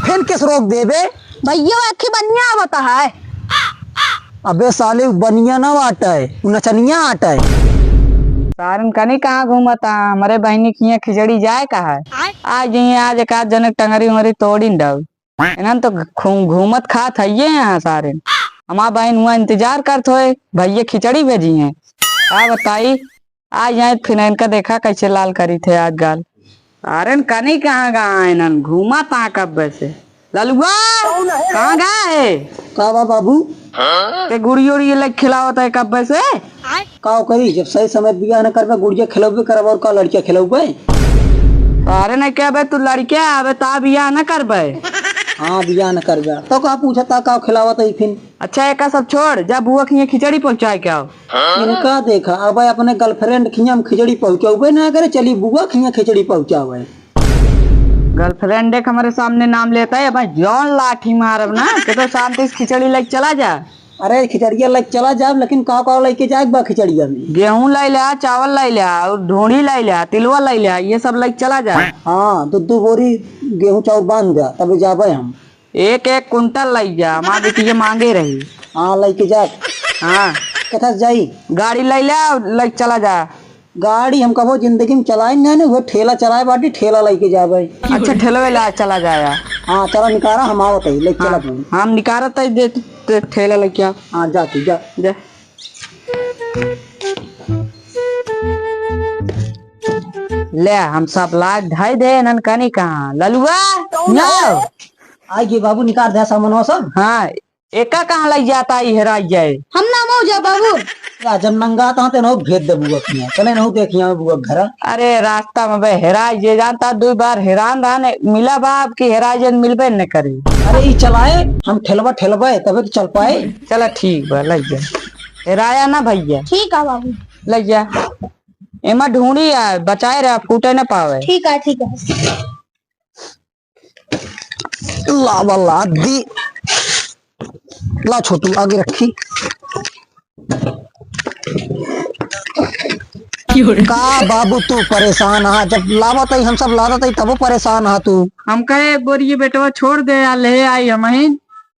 फिर किस रोक देबे भैया अखी बनिया बता है। अबे साले बनिया ना आटा है नचनिया आटा है। सारन कनी कहाँ घूमता हमारे बहनी की खिचड़ी जाए कहा है आज यही आज एक आध जनक टंगरी उंगरी तोड़ी डब इन्हन तो घूमत खात है यहाँ सारे हमार बहन हुआ इंतजार करत होए भैया खिचड़ी भेजी है। आ बताई आज यहाँ फिर इनका देखा कैसे लाल करी थे आज गाल सारन कनी कहाँ गए इन्हन घूमा ता कब से ललुआ कहाँ गए का बाबू के गुड़ी उड़ी लग खिलावत है कब से का करी जब सही समय बिया न करबे गुड़िया खिलाबे करब और का लड़किया खिलाबे। अरे नहीं क्या तू लड़किया आवे ता बिया न करबे। हाँ बिया न करबे तो का पूछता का खिलावत है फिर। अच्छा एक सब छोड़ जब बुआ की खिचड़ी पहुंचाए क्या इनका देखा अब अपने गर्लफ्रेंड खिया में खिचड़ी पहुंचावे ना करे चली बुआ खिया खिचड़ी पहुंचावे। गर्लफ्रेंड एक हमारे सामने नाम लेता है भाई जॉन लाठी मारब ना कि तो शांति से खिचड़ी लेके चला जा। अरे खिचड़िया लेके चला जाब लेकिन का लेके जाए बा खिचड़िया में गेहूं लै लिया चावल लै लिया और ढूंढी लै लिया तिलवा लै लिया ये सब लेके चला जा। हाँ दो बोरी गेहूं चावल बांध दिया तब जाबे हम एक एक कुंटल लै जा हमारे बेटी मांगे रही। हाँ लेके जा हाँ कथा जाई गाड़ी लै लिया लेके चला जा। गाड़ी हम कबो जिंदगी में चलाई नहीं वो ठेला चलाए बाटी ठेला लेके जाबे। अच्छा ठेलवे ला चला जाया। हाँ चला निकारा हम आवत है लेके चला हम निकारत है दे ठेला लेके आ। हाँ जाती जा जा ले हम सब लाग ढाई दे नन कनी कहाँ ललुआ लो आई गे बाबू निकाल दे सामान सब। हाँ एका कहाँ लग जाता है हेरा जाए हम ना मो जा बाबू जब नंगा था ते न भेज दे बुआ खिया चले न देखिया बुआ घर। अरे रास्ता में भाई हेरा जे जानता दो बार हैरान रहने मिला बाप की हेरा जन मिलबे न करे। अरे ये चलाए हम ठेलबे तबे तो चल पाए। चला ठीक बा लग जा हेराया ना भैया। ठीक है बाबू लग जा एमा ढूंढी है बचाए रहा फूटे न पावे। ठीक है ला ला दी ला छोटू आगे रखी का बाबू तू परेशान है जब लावत हम सब लावत तब परेशान है तू। हम कहे बोरिए बेटवा छोड़ दे या ले आई हम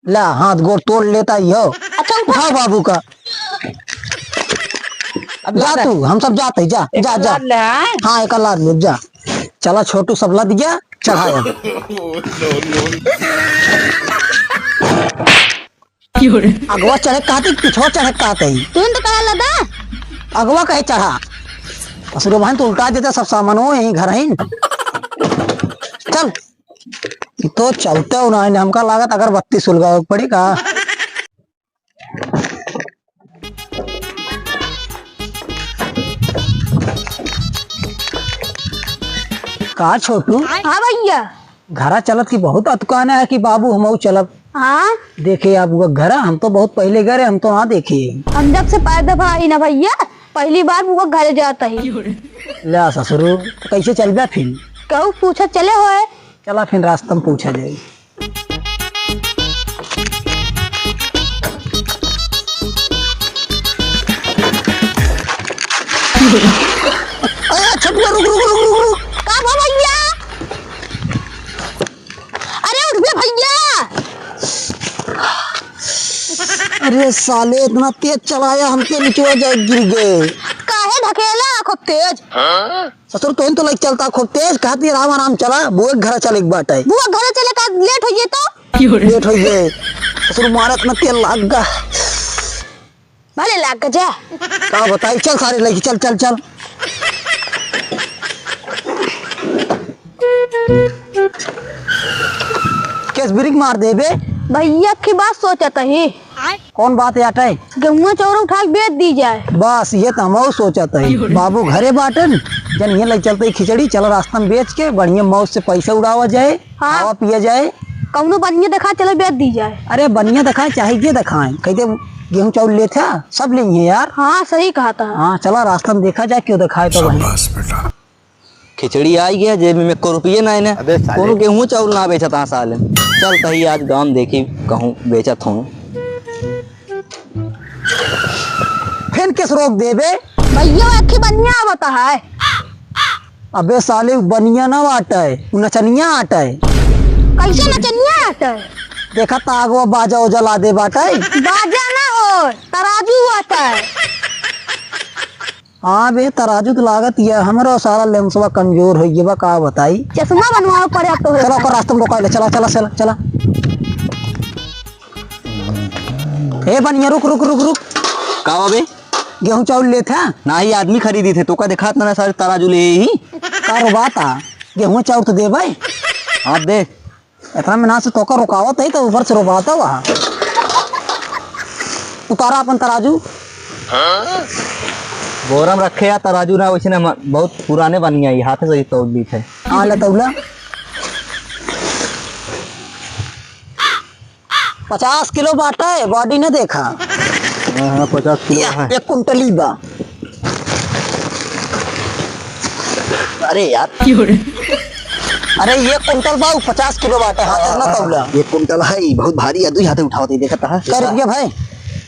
ला हाथ गोड़ तोड़ लेता ही हो। अच्छा उठा बाबू का जा तू हम सब जाते जा जा जा हाँ एक लाद ले जा चला छोटू सब लद गया चढ़ाया। अगवा चढ़े कहते पिछवा चढ़े कहते तुम तो कहा लदा अगवा कहे चढ़ा असुर भाई तो उल्टा देता सब सामान हो यही घर है चल तो चलते हो ना हमका लागत अगर बत्ती सुलगाओ पड़ेगा। का छोटू हाँ भैया घरा चलत की बहुत अतकाना है कि बाबू हम चलब। हाँ देखे आप घर हम तो बहुत पहले गए हम तो वहाँ देखे हम जब से पहले दफा आई ना भैया पहली बार वो घर जाता है। ला ससुरु तो कैसे चल गया फिर कहू पूछा चले हो चला फिर रास्ता में पूछा जाए। रुक रुक रुक रुक रुक का भैया अरे उठ गए भैया। अरे साले इतना तेज चलाया हमके नीचे जाए गिर गए। काहे ढकेला खूब तेज ससुर तो लग चलता खूब तेज कहती आराम आराम चला बुआ घर चले एक बात है बुआ घर चले का लेट हो तो लेट हो गए ससुर मारा इतना तेल लाग गा भले लाग जा का बताई चल सारे लगी चल चल चल केस ब्रेक मार दे बे भैया की बात सोचता ही कौन बात है आटा गेहूं चौर उठा के बेच दी जाए बस ये तो हम सोचता है बाबू घरे बाटन जन ये लग चलते खिचड़ी चलो रास्ता में बेच के बढ़िया मौज से पैसा उड़ावा जाए हाँ। हवा पिया जाए कौनो बनिया दिखा चले बेच दी जाए। अरे बनिया दिखाए चाहे ये दिखाए कहते गेहूं चावल ले था सब लेंगे यार। हाँ सही कहा था। हाँ चला रास्ता में देखा जाए क्यों दिखाए तो बेटा खिचड़ी आई गया जेब में को रुपये ना ने कोनो गेहूं चावल ना बेचत आ साले चल तही आज गांव देखी कहूं बेचत हूं फिर किस रोक देबे भैया अखी बनिया बता है अबे साले बनिया ना आटा है, नचनिया आटा है। कैसे नचनिया आता है? देखा तागवा बाजा उजा ला दे बाटा है। बाजा ना हो, तराजू आता है। हाँ बे तराजू तो लागत है, हमारा सारा लेंसवा कमजोर हो गया बा, का बताई। चश्मा बनवाओ पड़े अब तो। चलो ओकर रास्ते में रोका ले, चला चला चला चला। ए बनिया रुक रुक रुक रुक। का बे? गेहूं चावल ले था ना ही आदमी खरीदी थे तो का दिखात ना सारे तराजू ले ही। का बाता गेहूं चावल तो दे भाई। हाँ दे। इतना में ना से तोका रुकावत है तो ऊपर से रोबाता वहाँ। उतारा अपन तराजू। बोरम रखे या तराजू ना वैसे ना बहुत पुराने बनिया ये हाथ से तोड़ दी थे। हाँ ले तौला 50 किलो बाटा है, बॉडी ने देखा। हाँ 50 किलो है। 1 कुंटली बा। अरे यार अरे 1 कुंटल बा 50 किलो बाटा है ना तौला। 1 कुंटल है, बहुत भारी है। दू हाथे उठाओ देखा था। क्या रुपया भाई?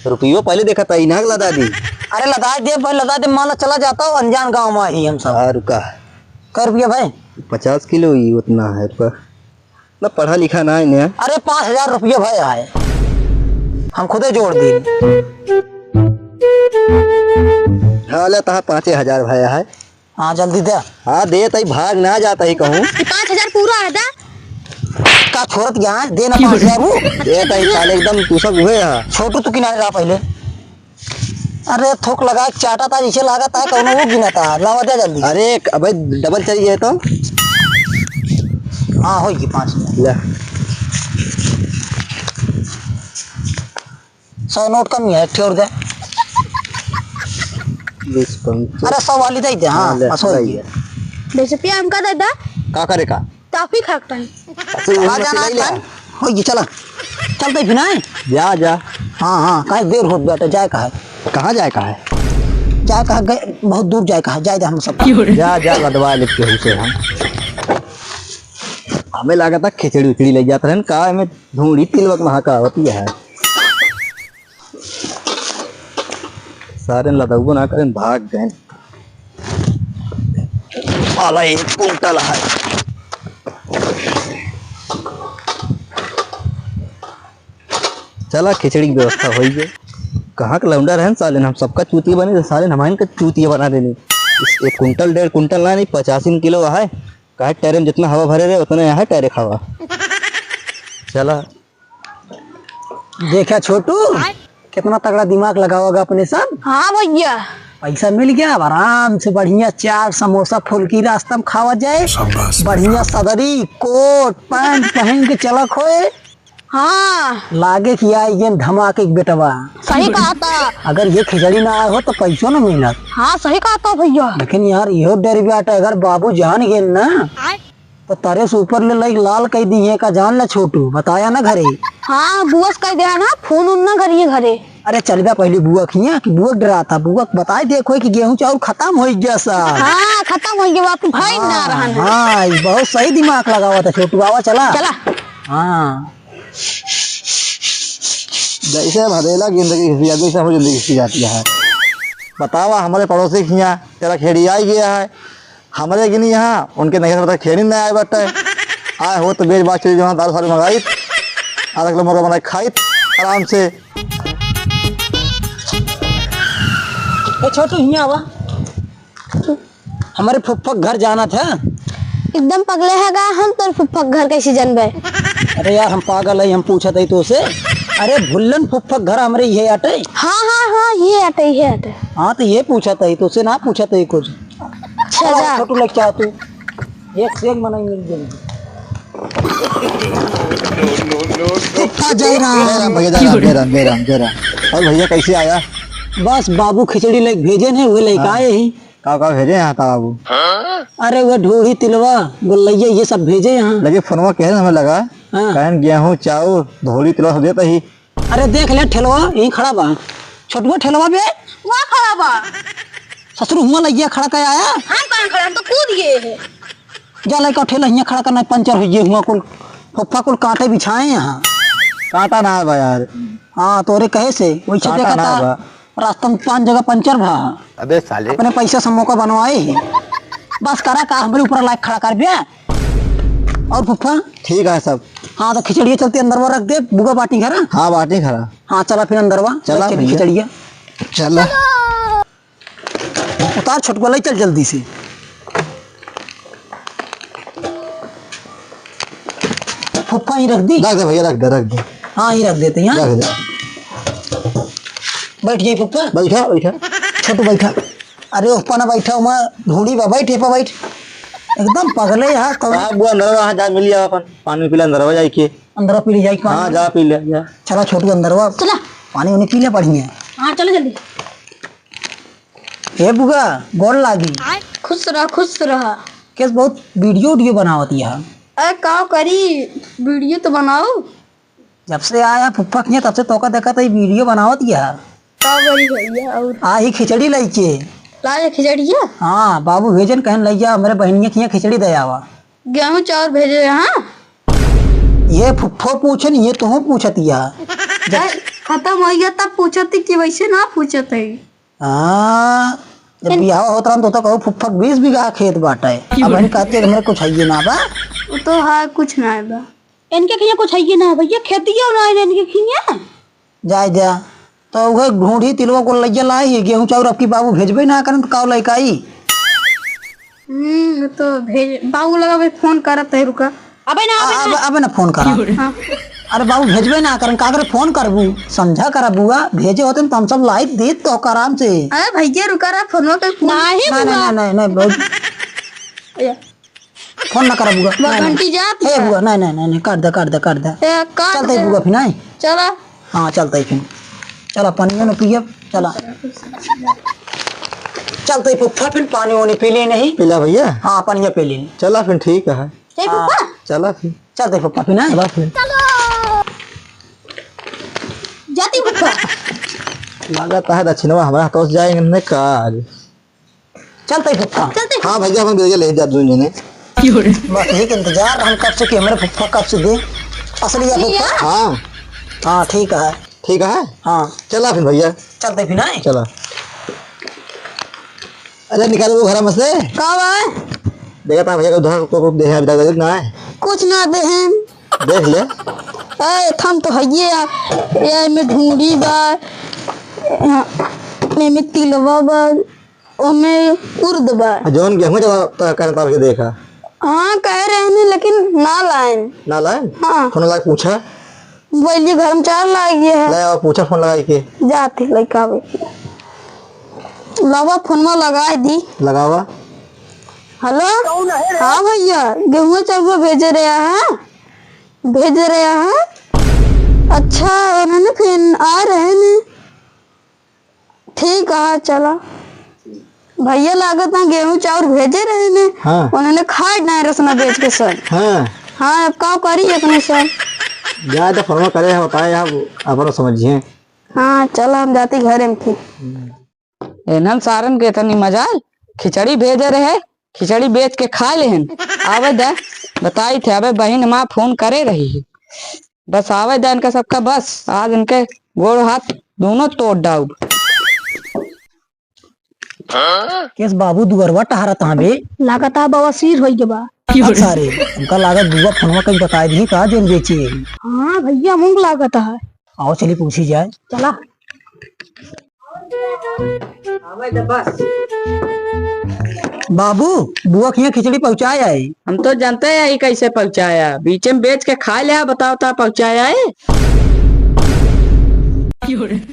रुपयो पहले देखा था इनाग लदा दी। अरे लदा दे भाई, लदा दे, मान लो चला जाता हूँ अनजान गांव में ही हम सब। हाँ रुका। क्या रुपया भाई? 50 किलो ही उतना है रुका। ना पढ़ा लिखा ना है। अरे 5000 रुपये भाई आए, हम खुदे जोड़ दी। हाँ ले तहा 5000 भाया है। हाँ जल्दी दे। हाँ दे तई भाग ना जाता ही कहूँ। 5000 पूरा है दा? का छोड़त यहाँ देना 5000 वो दे तई साले एकदम तू सब हुए है। छोटू तू किनारे रहा पहले। अरे थोक लगा चाटा था जिसे लागत है कौन वो गिना था, लावा दे जल्दी। अरे अबे डबल चाहिए तो। हाँ होगी 5000। ले 100 नोट कम ही है, ठोर दे। 20 25। अरे 100 वाली दे दे। हाँ ले, बस हो सही गया। है। 20 रुपया हमका दे दा। का करे का? टॉफी खाता है। आ जाना है, हो गई चला चलते फिर ना। जा जा। हाँ हाँ कहीं देर हो बेटा, जाए कहा कहाँ जाए का है? जाए कहा गए बहुत दूर जाए कहा, जाए हम सब। जा जा लदवा लिख के उसे हम। हमें लगा था खिचड़ी उचड़ी ले जाता है का में ढूंढी तिलवक वहाँ का होती है। सारे लदवो ना करें भाग गए। वाला 1 कुंटल है। चला खिचड़ी की व्यवस्था हो गई। कहाँ का लौंडा रहन साले, हम सबका चूतिया बने साले हमारे का चूतिया बना देने। 1 कुंटल 1.5 कुंटल ना नहीं 85 किलो है। कहा टैरे में जितना हवा भरे रहे उतना यहाँ है टैरे खावा। चला देखा छोटू कितना तगड़ा दिमाग लगा होगा अपने सब। हाँ भैया। पैसा मिल गया, अब आराम से बढ़िया 4 समोसा फुल्की रास्ता में खावा जाए, बढ़िया सदरी कोट पैंट पहन के चला खोए। हाँ लागे कि ये धमाके बेटवा। सही कहा था। अगर ये खिचड़ी ना आए हो तो पैसों ना मिलत। हाँ सही कहा था भैया। लेकिन यार यो डर बेटा, अगर बाबू जान गए ना तो तारे से ऊपर ले लाइक लाल कह दी है का जान ला छोटू, बताया ना घरे। हाँ बुआस कह दिया ना, फोन उन ना करिए घरे। अरे चल बा पहले बुआ खिया कि बुआ डरा था, बुआ बताए देखो कि गेहूं चावल खत्म हो गया सब। हाँ खत्म हो गया, बाप भाई ना रहन। हाँ ये बहुत सही दिमाग लगा हुआ था छोटू। आवा चला चला। हाँ जैसे भदेला जिंदगी खिंची जाती है जिंदगी खिंची जाती है। बतावा हमारे पड़ोसी खिया तेरा खेड़ी आ गया है, हमारे गिनी यहाँ उनके नहीं पता खेड़ी नहीं आए बटे। आए हो तो बेच बात चली जहाँ दाल फाल मंगाई, आधा किलो मुर्गा बनाई खाई आराम से। छोटू हिया आवा, हमारे फुफ्फा घर जाना था। एकदम पगले है गा हम तो फुफ्फा घर कैसे जनबे। अरे यार हम पागल है, हम पूछा था तो से। अरे भुल्लन फुफ्फा घर हमारे ये अटे। हाँ हाँ हाँ ये हटे ये हटे। हाँ तो ये पूछा था तो से ना पूछा था कुछ। अच्छा जा। छोटू लग चाह तू एक से एक मनाई मिल जल्दी। जय राम भैया जय राम जय राम जय राम। और भैया कैसे आया? बस बाबू खिचड़ी लेके भेजे ने, वो लेके आए ही। का भेजे यहाँ था बाबू? अरे वो ढूढ़ी तिलवा गोलैया ये सब भेजे यहाँ। लगे फोनवा कह हमें लगा कहन गेहूँ चावल धोली तिलवा सब देता ही। अरे देख ले ठेलवा यहीं खड़ा बा, छोटुआ ठेलवा बे वहाँ खड़ा बा। ससुर हुआ लैया खड़ा कर आया। हम कहाँ खड़े, हम तो कूद गए हैं। जा लड़का ठेला यहाँ खड़ा करना, पंचर हुई हुआ कुल फुफ्फा कुल कांटे बिछाए यहाँ। कांटा ना है यार। हाँ तोरे कहे से वैसे कांटा देखा ना था बा। रास्ता में 5 जगह पंचर भा। अबे साले अपने पैसा से मौका बनवाए ही। बस करा का हमारे ऊपर लाइक खड़ा कर दिया। और फुफा ठीक है सब। हाँ तो खिचड़िया चलते अंदर वो रख दे, बुगा बाटी घर। हाँ बाटी खरा। हाँ चला फिर अंदर वा चला भैया। खिचड़िया चल उतार छोटको ले चल जल्दी से। फुफा ही रख दी। रख दे भैया, रख दे रख दे। हाँ ही रख देते हैं। रख दे। बैठ जाइए फुफा। बैठा बैठा। छोटू बैठा। अरे ऊपर ना बैठा मैं ढूंढी बा बैठे पर बैठ एकदम पगले यहाँ तो हाँ बुआ अंदर वहाँ जा मिल जा अपन पानी पी ले अंदर जाए के। अंदर पी ले जाए हाँ जा पी ले जा। चला छोटू अंदर वा चला। पानी उन्हें पी ले बढ़िया। हाँ चलो जल्दी। हे बुगा गोड़ लागी खुश रह। केस बहुत वीडियो बनावती है। अरे का करी वीडियो तो बनाओ। जब से आया फुफ्फा के तब से तोका देखा तो वीडियो बनावती है। का करी भैया और आ ही खिचड़ी लाई के। लाए खिचड़िया। हाँ बाबू भेजन कहन लई जा मेरे बहनिया की खिचड़ी दे आवा। गेहूं चावल भेजे यहाँ। ये फुफ्फो पूछन ये तो पूछतिया। खत्म हो गया तब पूछती कि वैसे ना पूछते। हाँ जब बिहाव होता रहा तो कहो फुफ्फा 20 बीघा खेत बाटा है। अब हम कहते हैं मेरे कुछ है ना बा। वो तो है कुछ ना है बा। इनके खिया कुछ है ना भैया खेती ना है इनके खिया। जाए जा तो वह ढूंढी तिलवा को लैया लाई गेहूं चाउर आपकी बाबू भेजबे ना करन तो काव लइकाई। तो भेज बाबू लगा भाई फोन करत है रुका। अब ना फोन करा। हाँ। अरे बाबू भेजबे ना करन का करे फोन करबू समझा करा बुआ भेजे होते तो हम सब लाइक दे तो आराम से। अरे भैया रुका रहा फोन नहीं नहीं फोन ना करा बुआ। घंटी जाती हे बुआ नहीं कर दे चलते बुआ फिर नहीं। चला। हाँ चलते फिर चला पानी में पिए चला चलते फुफ्फा फिर पानी वानी पी ले नहीं। पीला भैया। हाँ पानी पी ले। चला फिर ठीक है। चला फिर चलते फुफ्फा फिर नहीं। चला फिर जाती फुफ्फा। लागत है दक्षिणवा हमारे हाथों से जाएंगे काज। चलते फुफ्फा। हाँ भैया अपन भेजा ले जा दूं ने। बस यही का इंतजार हम कब से कि हमारे फुफ्फा कब से दे असली है फुफ्फा। हाँ हाँ ठीक है। ठीक है। हाँ चला फिर भैया। चलते फिर नहीं। चला। अरे निकालो वो घर में से। कब है देखा था भैया को उधर को दे है अभी तक ना है। कुछ ना दे हैं। देख ले। ए थम तो है ये में ढूंढी बा में तिलवा बा ओमे उर्द बा। जोन गेहूं चला करता भैया देखा। हाँ कह रहे हैं लेकिन ना लाइन। ना लाए। हाँ फोन लगा पूछा। बोलिए घर में चार ला गया है। ले और पूछा फोन लगा के। जाते लड़का लवा फोनमा लगा दी। लगावा। हेलो हाँ भैया गेहूं चावल भेज रहे हैं। अच्छा उन्होंने फिर आ रहे हैं। ठीक है चला भैया लागत है गेहूं चावल भेजे रहे ने। हाँ। उन्होंने खाए ना रसना बेच के सर। हाँ हाँ अब का करी अपने सर। जा तो फोन करे है बताए आप अपन समझिए। हाँ चलो हम जाते घरे में फिर। एनन सारन के तनी मजाल खिचड़ी भेज रहे खिचड़ी बेच के खा लेहन आवे दे बताई थे अबे बहन माँ फोन करे रही है बस आवे दे इनका सबका बस आज इनके गोड़ हाथ दोनों तोड़ डाउ। केस बाबू दुगरवा टहरा तहाँ बे लागत है बवासीर हो गया बा। सारे उनका लागत बुआ फोनवा कहीं बता दी कहा जोन बेची है। हाँ भैया मूंग लागत है। आओ चलिए पूछी जाए। चला बाबू बुआ के यहाँ खिचड़ी पहुँचाया है। हम तो जानते हैं ये कैसे पहुँचाया बीच में बेच के खा लिया बताओ ता पहुँचाया है।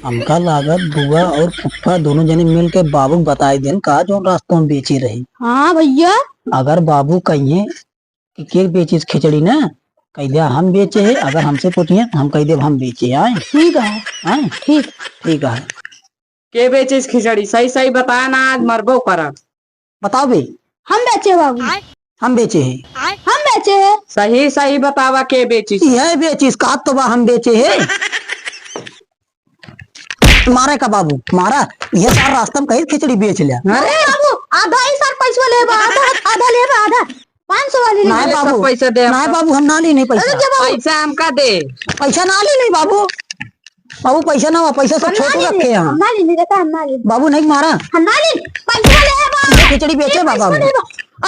हमका लागत बुआ और फुफ्फा दोनों जने मिल के बाबू बताए दिन कहा जो रास्तों में बेची रही। हाँ भैया अगर बाबू कहिए कि के बेची खिचड़ी ना कह दिया हम बेचे है अगर हमसे पूछिए हम कह दे हम बेचे आए। ठीक है आए ठीक है। के बेचे इस खिचड़ी सही सही बताया ना आज मरबो करा। बताओ बे। हम बेचे बाबू। हम बेचे है। हम बेचे है। सही सही बतावा के बेची। यह बेचीस कहा तो बा हम बेचे है। मारे का बाबू मारा यह सारा रास्ता में कहीं खिचड़ी बेच लिया। अरे बाबू आधा ही सर पैसा ले बा आधा ले बा आधा 500 वाली नहीं ले। बाबू पैसा दे नहीं बाबू हम ना ली नहीं पैसा। पैसा हमका दे पैसा ना ली नहीं बाबू बाबू पैसा ना हुआ पैसा सब छोटू रखे यहाँ। ना ली नहीं देता हम ना ली। बाबू नहीं मारा हम ना ली पैसा ले बा। खिचड़ी बेचे बा बाबू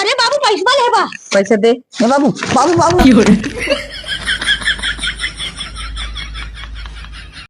अरे बाबू पैसा ले बा। पैसे दे। ए बाबू बाबू बाबू